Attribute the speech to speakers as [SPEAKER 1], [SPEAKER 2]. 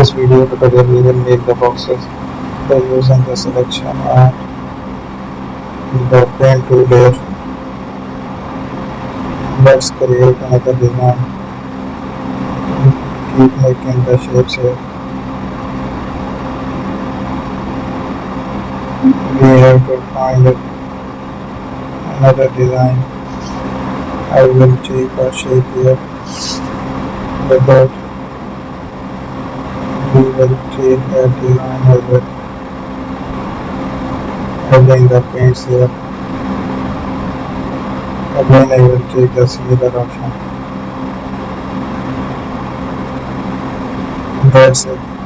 [SPEAKER 1] this video tutorial we will make the boxes by using the selection and the paint tool here. Let's create another design. Keep making the shapes here. We have to find another design. I will take a shape here. With that, we will take that design as well. Adding the paints here. Again, I will take the similar option. That's it.